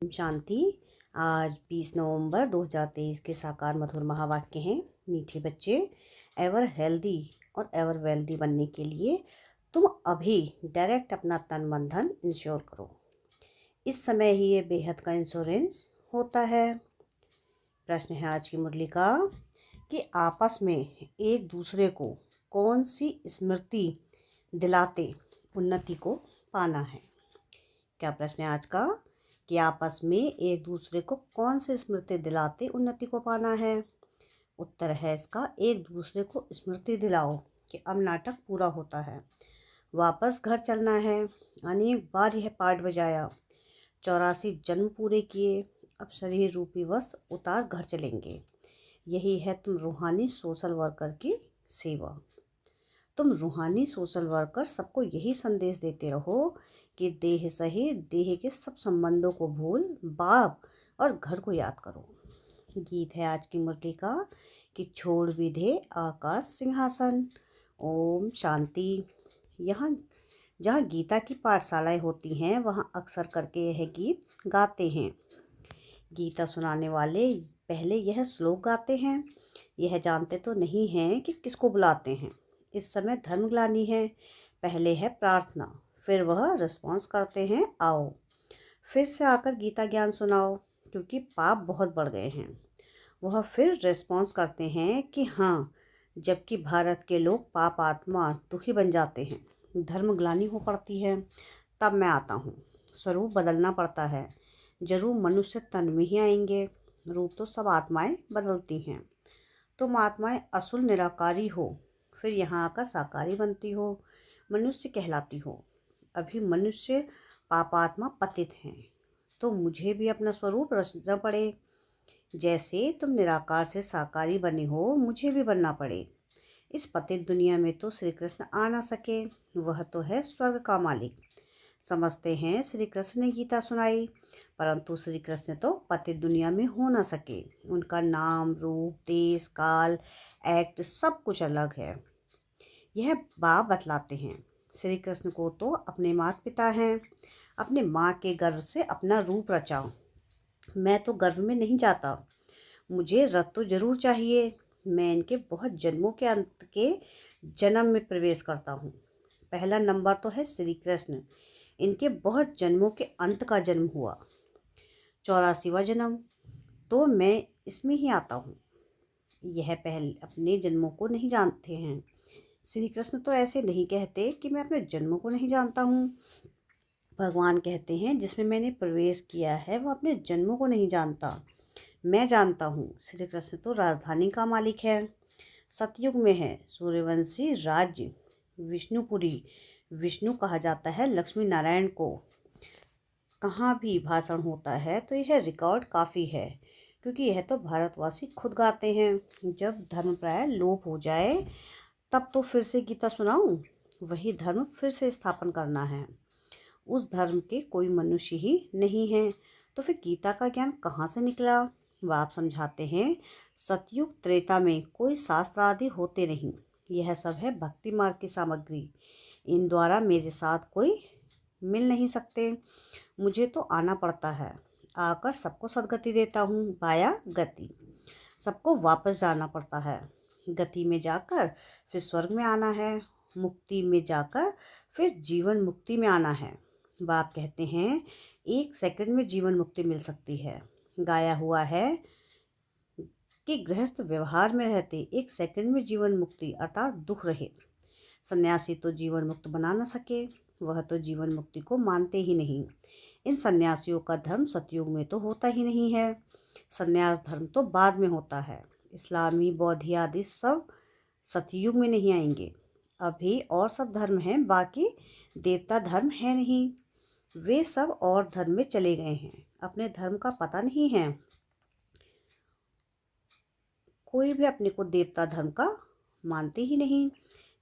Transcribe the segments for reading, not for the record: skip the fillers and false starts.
शांति। आज 20 नवंबर 2023 के साकार मधुर महावाक्य हैं। मीठे बच्चे, एवर हेल्दी और एवर वेल्दी बनने के लिए तुम अभी डायरेक्ट अपना तन मन धन इंश्योर करो। इस समय ही ये बेहद का इंश्योरेंस होता है। प्रश्न है आज की मुरली का कि आपस में एक दूसरे को कौन सी स्मृति दिलाते उन्नति को पाना है। क्या प्रश्न है आज का कि आपस में एक दूसरे को कौन सी स्मृति दिलाते उन्नति को पाना है। उत्तर है इसका, एक दूसरे को स्मृति दिलाओ कि अब नाटक पूरा होता है, वापस घर चलना है। अनेक बार यह पाठ बजाया, 84 जन्म पूरे किए, अब शरीर रूपी वस्त्र उतार घर चलेंगे। यही है तुम रूहानी सोशल वर्कर की सेवा। तुम रूहानी सोशल वर्कर सबको यही संदेश देते रहो कि देह सहित देह के सब संबंधों को भूल बाप और घर को याद करो। गीत है आज की मुरली का कि छोड़ भी दे आकाश सिंहासन। ओम शांति। यहाँ जहाँ गीता की पाठशालाएं होती हैं वहाँ अक्सर करके यह गीत गाते हैं। गीता सुनाने वाले पहले यह श्लोक गाते हैं। यह जानते तो नहीं हैं कि किसको बुलाते हैं। इस समय धर्मग्लानि है, पहले है प्रार्थना, फिर वह रिस्पॉन्स करते हैं, आओ फिर से आकर गीता ज्ञान सुनाओ क्योंकि पाप बहुत बढ़ गए हैं। वह फिर रिस्पॉन्स करते हैं कि हाँ, जबकि भारत के लोग पाप आत्मा दुखी बन जाते हैं, धर्मग्लानि हो पड़ती है, तब मैं आता हूँ। स्वरूप बदलना पड़ता है, जरूर मनुष्य तन में ही आएंगे, रूप तो सब आत्माएं बदलती हैं। तुम आत्माएं असुल निराकारी हो, फिर यहाँ आकर साकारी बनती हो, मनुष्य कहलाती हो। अभी मनुष्य पापात्मा पतित हैं, तो मुझे भी अपना स्वरूप रचना पड़े। जैसे तुम निराकार से साकारी बने हो, मुझे भी बनना पड़े। इस पतित दुनिया में तो श्री कृष्ण आ ना सके, वह तो है स्वर्ग का मालिक। समझते हैं श्री कृष्ण ने गीता सुनाई, परंतु श्री कृष्ण तो पतित दुनिया में हो ना सके। उनका नाम, रूप, देश, काल, एक्ट सब कुछ अलग है। यह बाप बतलाते हैं। श्री कृष्ण को तो अपने माता पिता हैं, अपने माँ के गर्भ से अपना रूप रचा। मैं तो गर्भ में नहीं जाता, मुझे रथ तो जरूर चाहिए। मैं इनके बहुत जन्मों के अंत के जन्म में प्रवेश करता हूँ। पहला नंबर तो है श्री कृष्ण, इनके बहुत जन्मों के अंत का जन्म हुआ, 84वां जन्म, तो मैं इसमें ही आता हूँ। यह पहले अपने जन्मों को नहीं जानते हैं। श्री कृष्ण तो ऐसे नहीं कहते कि मैं अपने जन्मों को नहीं जानता हूँ। भगवान कहते हैं जिसमें मैंने प्रवेश किया है वह अपने जन्मों को नहीं जानता, मैं जानता हूँ। श्री कृष्ण तो राजधानी का मालिक है, सतयुग में है सूर्यवंशी राज्य विष्णुपुरी। विष्णु कहा जाता है लक्ष्मी नारायण को। कहाँ भी भाषण होता है तो यह रिकॉर्ड काफ़ी है, क्योंकि यह तो भारतवासी खुद गाते हैं। जब धर्म प्राय लोप हो जाए तब तो फिर से गीता सुनाऊं, वही धर्म फिर से स्थापन करना है। उस धर्म के कोई मनुष्य ही नहीं है, तो फिर गीता का ज्ञान कहाँ से निकला। वह आप समझाते हैं सतयुग त्रेता में कोई शास्त्र आदि होते नहीं, यह सब है भक्ति मार्ग की सामग्री। इन द्वारा मेरे साथ कोई मिल नहीं सकते, मुझे तो आना पड़ता है। आकर सबको सदगति देता हूँ, पाया गति। सबको वापस जाना पड़ता है, गति में जाकर फिर स्वर्ग में आना है, मुक्ति में जाकर फिर जीवन मुक्ति में आना है। बाप कहते हैं 1 सेकंड में जीवन मुक्ति मिल सकती है। गाया हुआ है कि गृहस्थ व्यवहार में रहते 1 सेकंड में जीवन मुक्ति अर्थात दुख रहित। सन्यासी तो जीवन मुक्त बना न सके, वह तो जीवन मुक्ति को मानते ही नहीं। इन सन्यासियों का धर्म सतयुग में तो होता ही नहीं है, सन्यास धर्म तो बाद में होता है। इस्लामी, बौद्ध आदि सब सतयुग में नहीं आएंगे। अभी और सब धर्म हैं, बाकी देवता धर्म है नहीं, वे सब और धर्म में चले गए हैं। अपने धर्म का पता नहीं है, कोई भी अपने को देवता धर्म का मानते ही नहीं।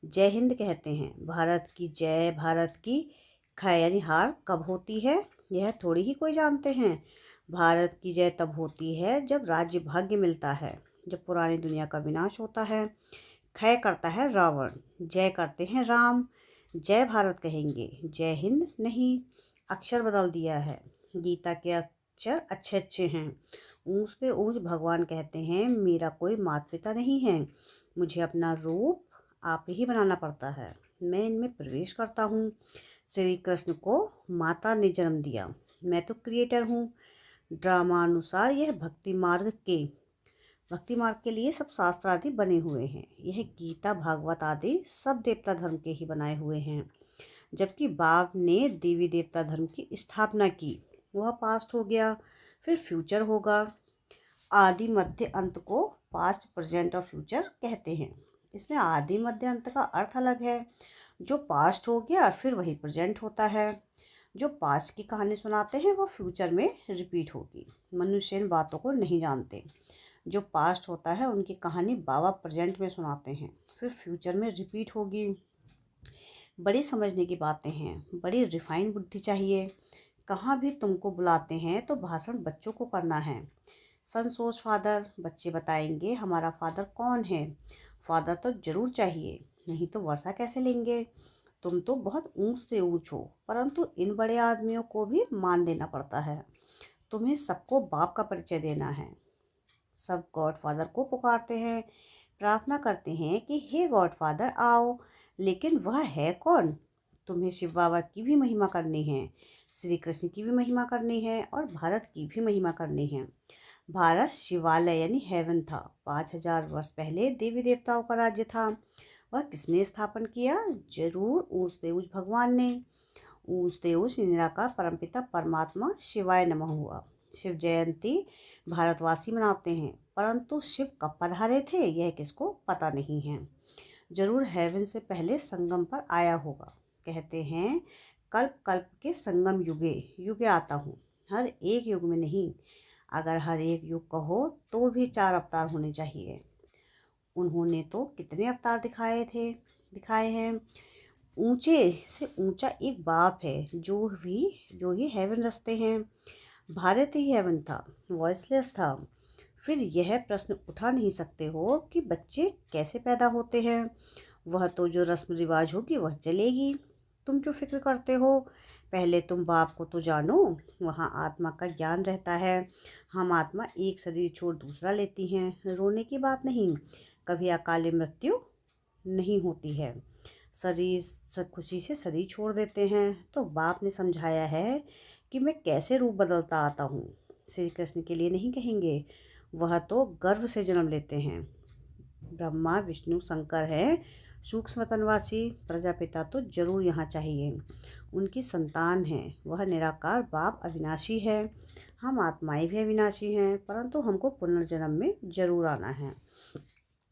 जय हिंद कहते हैं, भारत की जय, भारत की खैर यानी हार कब होती है यह थोड़ी ही कोई जानते हैं। भारत की जय तब होती है जब राज्य भाग्य मिलता है, जब पुरानी दुनिया का विनाश होता है। खय करता है रावण, जय करते हैं राम। जय भारत कहेंगे, जय हिंद नहीं, अक्षर बदल दिया है। गीता के पिक्चर अच्छे अच्छे हैं। ऊंच से ऊंच भगवान कहते हैं मेरा कोई माता पिता नहीं है, मुझे अपना रूप आप ही बनाना पड़ता है, मैं इनमें प्रवेश करता हूँ। श्री कृष्ण को माता ने जन्म दिया, मैं तो क्रिएटर हूँ। ड्रामानुसार यह भक्ति मार्ग के लिए सब शास्त्र आदि बने हुए हैं। यह गीता भागवत आदि सब देवता धर्म के ही बनाए हुए हैं। जबकि बाप ने देवी देवता धर्म की स्थापना की, वह पास्ट हो गया, फिर फ्यूचर होगा। आदि मध्य अंत को पास्ट प्रेजेंट और फ्यूचर कहते हैं। इसमें आदि मध्य अंत का अर्थ अलग है। जो पास्ट हो गया फिर वही प्रेजेंट होता है। जो पास्ट की कहानी सुनाते हैं वो फ्यूचर में रिपीट होगी। मनुष्य इन बातों को नहीं जानते। जो पास्ट होता है उनकी कहानी बाबा प्रेजेंट में सुनाते हैं, फिर फ्यूचर में रिपीट होगी। बड़ी समझने की बातें हैं, बड़ी रिफाइन बुद्धि चाहिए। कहाँ भी तुमको बुलाते हैं तो भाषण बच्चों को करना है। संसोच फादर, बच्चे बताएंगे हमारा फादर कौन है। फादर तो जरूर चाहिए, नहीं तो वर्षा कैसे लेंगे। तुम तो बहुत ऊंच से ऊंच हो, परंतु इन बड़े आदमियों को भी मान देना पड़ता है। तुम्हें सबको बाप का परिचय देना है। सब गॉड फादर को पुकारते हैं, प्रार्थना करते हैं कि हे गॉड फादर आओ, लेकिन वह है कौन। तुम्हें शिव बाबा की भी महिमा करनी है, श्री कृष्ण की भी महिमा करनी है और भारत की भी महिमा करनी है। भारत शिवालय यानी हेवन था। 5000 वर्ष पहले देवी देवताओं का राज्य था। वह किसने स्थापन किया? जरूर ऊंच से ऊंच भगवान ने। ऊंच से ऊंच निराकार परमपिता परमात्मा शिवाय नमः हुआ। शिव जयंती भारतवासी मनाते हैं, परंतु शिव कब पधारे थे यह किसको पता नहीं है। जरूर हेवन से पहले संगम पर आया होगा। कहते हैं कल्प कल्प के संगम युगे युगे आता हूँ, हर एक युग में नहीं। अगर हर एक युग कहो तो भी 4 अवतार होने चाहिए। उन्होंने तो कितने अवतार दिखाए हैं। ऊंचे से ऊंचा एक बाप है जो ही हेवन रचते हैं। भारत ही हेवन था, वॉइसलेस था। फिर यह प्रश्न उठा नहीं सकते हो कि बच्चे कैसे पैदा होते हैं। वह तो जो रस्म रिवाज होगी वह चलेगी। तुम क्यों फिक्र करते हो? पहले तुम बाप को तो जानो, वहाँ आत्मा का ज्ञान रहता है। हम आत्मा एक शरीर छोड़ दूसरा लेती हैं। रोने की बात नहीं, कभी अकाली मृत्यु नहीं होती है। खुशी से शरीर छोड़ देते हैं। तो बाप ने समझाया है कि मैं कैसे रूप बदलता आता हूँ। श्री कृष्ण के लिए नहीं कहेंगे, वह तो गर्व से जन्म लेते हैं। ब्रह्मा विष्णु शंकर है, सूक्ष्म तनवासी प्रजापिता तो जरूर यहाँ चाहिए। उनकी संतान है, वह निराकार बाप अविनाशी है। हम आत्माएं भी अविनाशी हैं, परंतु हमको पुनर्जन्म में जरूर आना है।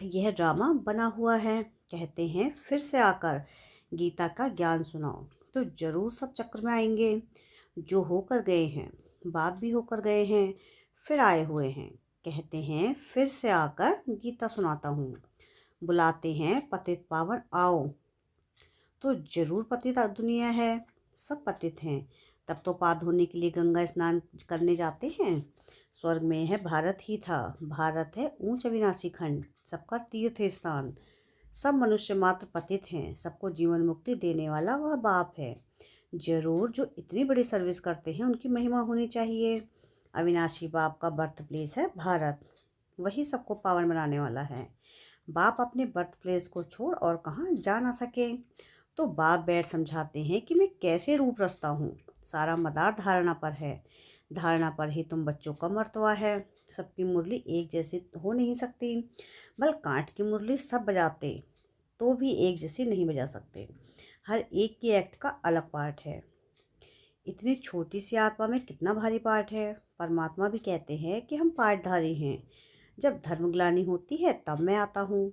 यह ड्रामा बना हुआ है। कहते हैं फिर से आकर गीता का ज्ञान सुनाओ, तो जरूर सब चक्र में आएंगे। जो होकर गए हैं, बाप भी होकर गए हैं, फिर आए हुए हैं। कहते हैं फिर से आकर गीता सुनाता हूँ। बुलाते हैं पतित पावन आओ, तो जरूर पतित दुनिया है, सब पतित हैं। तब तो पाप धोने के लिए गंगा स्नान करने जाते हैं। स्वर्ग में है भारत ही था, भारत है ऊंच अविनाशी खंड, सबका तीर्थ स्थान। सब मनुष्य मात्र पतित हैं, सबको जीवन मुक्ति देने वाला वह बाप है। जरूर जो इतनी बड़ी सर्विस करते हैं उनकी महिमा होनी चाहिए। अविनाशी बाप का बर्थ प्लेस है भारत, वही सबको पावन बनाने वाला है। बाप अपने बर्थ प्लेस को छोड़ और कहाँ जा ना सके। तो बाप बैठ समझाते हैं कि मैं कैसे रूप रचता हूँ। सारा मदार धारणा पर है, धारणा पर ही तुम बच्चों का मर्तबा है। सबकी मुरली एक जैसी हो नहीं सकती, बल कांट की मुरली सब बजाते तो भी एक जैसी नहीं बजा सकते। हर एक के एक्ट का अलग पार्ट है। इतनी छोटी सी आत्मा में कितना भारी पार्ट है। परमात्मा भी कहते हैं कि हम पार्टधारी हैं। जब धर्मग्लानि होती है तब मैं आता हूँ।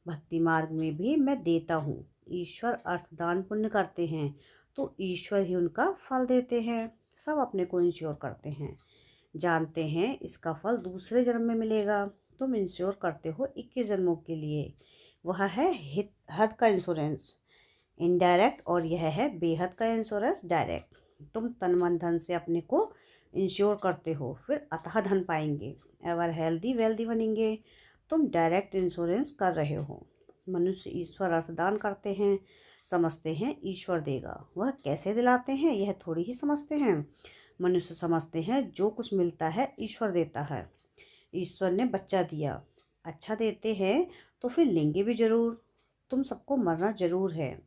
भक्ति मार्ग में भी मैं देता हूँ। ईश्वर अर्थदान पुण्य करते हैं तो ईश्वर ही उनका फल देते हैं। सब अपने को इंश्योर करते हैं, जानते हैं इसका फल दूसरे जन्म में मिलेगा। तुम इंश्योर करते हो 21 जन्मों के लिए, वह है हद का इंश्योरेंस इनडायरेक्ट, और यह है बेहद का इंश्योरेंस डायरेक्ट। तुम तन मन धन से अपने को इंश्योर करते हो, फिर अतः धन पाएंगे, एवर हेल्दी वेल्दी बनेंगे। तुम डायरेक्ट इंश्योरेंस कर रहे हो। मनुष्य ईश्वर अर्थदान करते हैं, समझते हैं ईश्वर देगा। वह कैसे दिलाते हैं यह थोड़ी ही समझते हैं। मनुष्य समझते हैं जो कुछ मिलता है ईश्वर देता है। ईश्वर ने बच्चा दिया, अच्छा देते हैं तो फिर लेंगे भी जरूर। तुम सबको मरना जरूर है,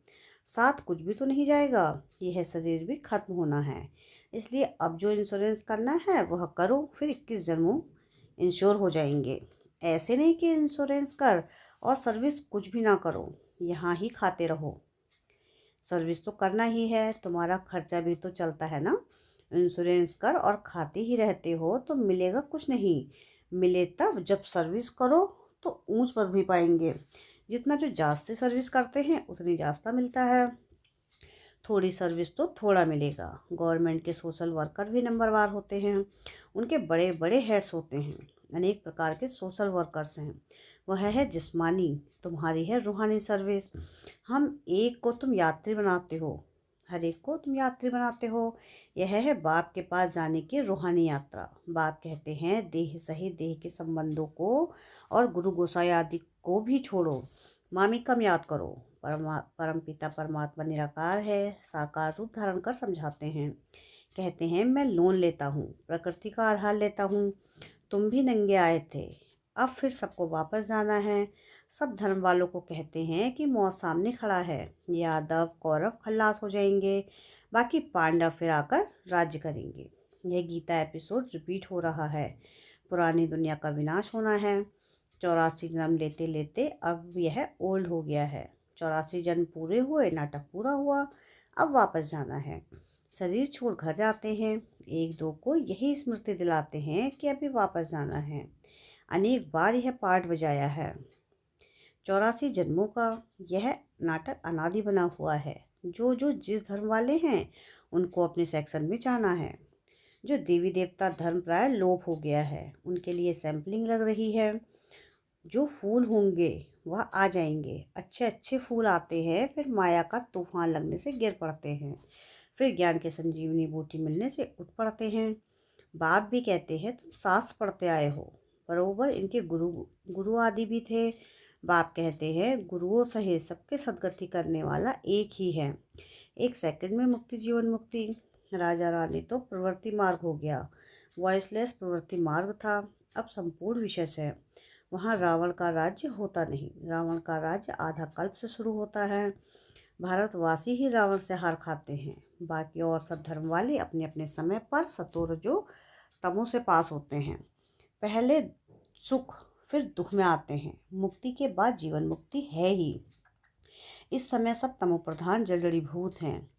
साथ कुछ भी तो नहीं जाएगा। यह शरीर भी खत्म होना है, इसलिए अब जो इंश्योरेंस करना है वह करो, फिर 21 जन्मों इंश्योर हो जाएंगे। ऐसे नहीं कि इंश्योरेंस कर और सर्विस कुछ भी ना करो, यहाँ ही खाते रहो। सर्विस तो करना ही है, तुम्हारा खर्चा भी तो चलता है ना। इंश्योरेंस कर और खाते ही रहते हो तो मिलेगा कुछ नहीं। मिले तब जब सर्विस करो तो ऊंच पद भी पाएंगे। जितना जो जास्ती सर्विस करते हैं उतनी जास्ता मिलता है। थोड़ी सर्विस तो थोड़ा मिलेगा। गवर्नमेंट के सोशल वर्कर भी नंबरवार होते हैं, उनके बड़े बड़े हेड्स होते हैं। अनेक प्रकार के सोशल वर्कर्स हैं। वह है जिस्मानी, तुम्हारी है रूहानी सर्विस। हम एक को तुम यात्री बनाते हो, हर एक को तुम यात्री बनाते हो। यह है बाप के पास जाने की रूहानी यात्रा। बाप कहते हैं देह सहित देह के संबंधों को और गुरु गोसाई आदि को भी छोड़ो, मामी कम याद करो। परम पिता परमात्मा निराकार है, साकार रूप धारण कर समझाते हैं। कहते हैं मैं लोन लेता हूँ, प्रकृति का आधार लेता हूँ। तुम भी नंगे आए थे, अब फिर सबको वापस जाना है। सब धर्म वालों को कहते हैं कि मौत सामने खड़ा है। यादव कौरव खल्लास हो जाएंगे, बाकी पांडव फिर आकर राज्य करेंगे। यह गीता एपिसोड रिपीट हो रहा है। पुरानी दुनिया का विनाश होना है। 84 जन्म लेते लेते अब यह ओल्ड हो गया है। 84 जन्म पूरे हुए, नाटक पूरा हुआ, अब वापस जाना है। शरीर छोड़ घर जाते हैं, एक दो को यही स्मृति दिलाते हैं कि अभी वापस जाना है। अनेक बार यह पाठ बजाया है। 84 जन्मों का यह नाटक अनादि बना हुआ है। जो जो जिस धर्म वाले हैं उनको अपने सेक्शन में जाना है। जो देवी देवता धर्म प्राय लोप हो गया है उनके लिए सैंपलिंग लग रही है। जो फूल होंगे वह आ जाएंगे। अच्छे अच्छे फूल आते हैं, फिर माया का तूफान लगने से गिर पड़ते हैं, फिर ज्ञान के संजीवनी बूटी मिलने से उठ पड़ते हैं। बाप भी कहते हैं तुम शास्त्र पढ़ते आए हो, बरोबर इनके गुरु गुरु आदि भी थे। बाप कहते हैं गुरुओं सहित सबके सदगति करने वाला एक ही है। एक सेकंड में मुक्ति, जीवन मुक्ति। राजा रानी तो प्रवृत्ति मार्ग हो गया, वॉइसलेस प्रवृत्ति मार्ग था, अब संपूर्ण विशेष है। वहाँ रावण का राज्य होता नहीं, रावण का राज्य आधा कल्प से शुरू होता है। भारतवासी ही रावण से हार खाते हैं, बाकी और सब धर्म वाले अपने अपने समय पर सतोरजो तमो से पास होते हैं। पहले सुख फिर दुख में आते हैं, मुक्ति के बाद जीवन मुक्ति है ही। इस समय सब तमो प्रधान जड़ीभूत हैं।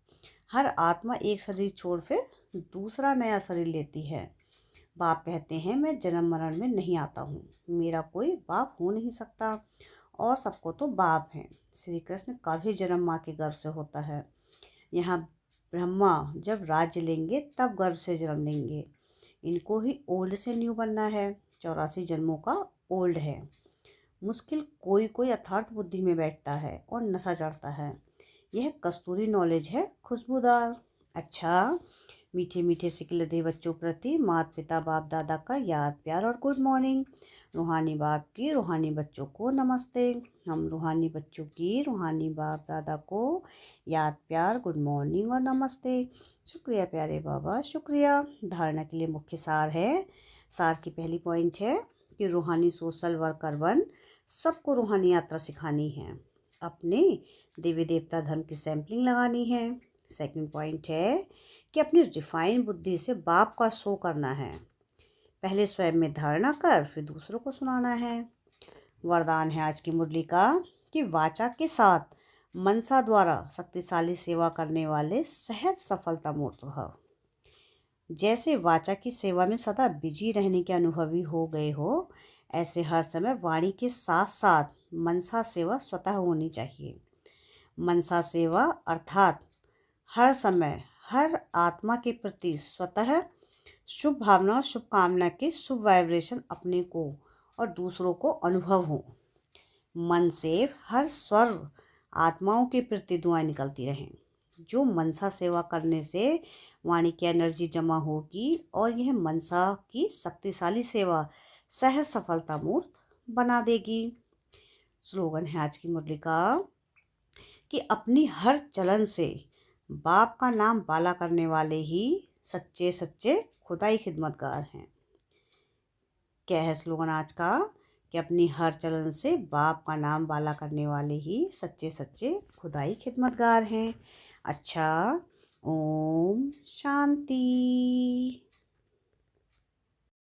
हर आत्मा एक शरीर छोड़ फिर दूसरा नया शरीर लेती है। बाप कहते हैं मैं जन्म मरण में नहीं आता हूँ, मेरा कोई बाप हो नहीं सकता, और सबको तो बाप हैं। श्री कृष्ण का भी जन्म माँ के गर्भ से होता है। यहाँ ब्रह्मा जब राज्य लेंगे तब गर्भ से जन्म लेंगे। इनको ही ओल्ड से न्यू बनना है। 84 जन्मों का ओल्ड है। मुश्किल कोई कोई यथार्थ बुद्धि में बैठता है और नशा चढ़ता है। यह कस्तूरी नॉलेज है, खुशबूदार। अच्छा, मीठे मीठे सिकलधे बच्चों प्रति माता पिता बाप दादा का याद प्यार और गुड मॉर्निंग। रूहानी बाप की रूहानी बच्चों को नमस्ते। हम रूहानी बच्चों की रूहानी बाप दादा को याद प्यार गुड मॉर्निंग और नमस्ते। शुक्रिया प्यारे बाबा, शुक्रिया। धारणा के लिए मुख्य सार है। सार की पहली पॉइंट है कि रूहानी सोशल वर्कर बन सबको रूहानी यात्रा सिखानी है, अपने देवी देवता धर्म की सैंपलिंग लगानी है। सेकंड पॉइंट है कि अपनी रिफाइन बुद्धि से बाप का शो करना है। पहले स्वयं में धारणा कर फिर दूसरों को सुनाना है। वरदान है आज की मुरली का कि वाचा के साथ मनसा द्वारा शक्तिशाली सेवा करने वाले सहज सफलता मूर्त भव। जैसे वाचा की सेवा में सदा बिजी रहने के अनुभवी हो गए हो, ऐसे हर समय वाणी के साथ साथ मनसा सेवा स्वतः होनी चाहिए। मनसा सेवा अर्थात हर समय हर आत्मा के प्रति स्वतः शुभ भावना और शुभकामना के शुभ वाइब्रेशन अपने को और दूसरों को अनुभव हो। मन से हर स्वर्ग आत्माओं के प्रति दुआएं निकलती रहें। जो मनसा सेवा करने से वाणी की एनर्जी जमा होगी और यह मनसा की शक्तिशाली सेवा सहज सफलता मूर्त बना देगी। स्लोगन है आज की मुरली का कि अपनी हर चलन से बाप का नाम बाला करने वाले ही सच्चे सच्चे खुदाई खिदमतगार हैं। क्या है स्लोगन आज का? कि अपनी हर चलन से बाप का नाम वाला करने वाले ही सच्चे सच्चे खुदाई खिदमतगार हैं। अच्छा, ओम शांति।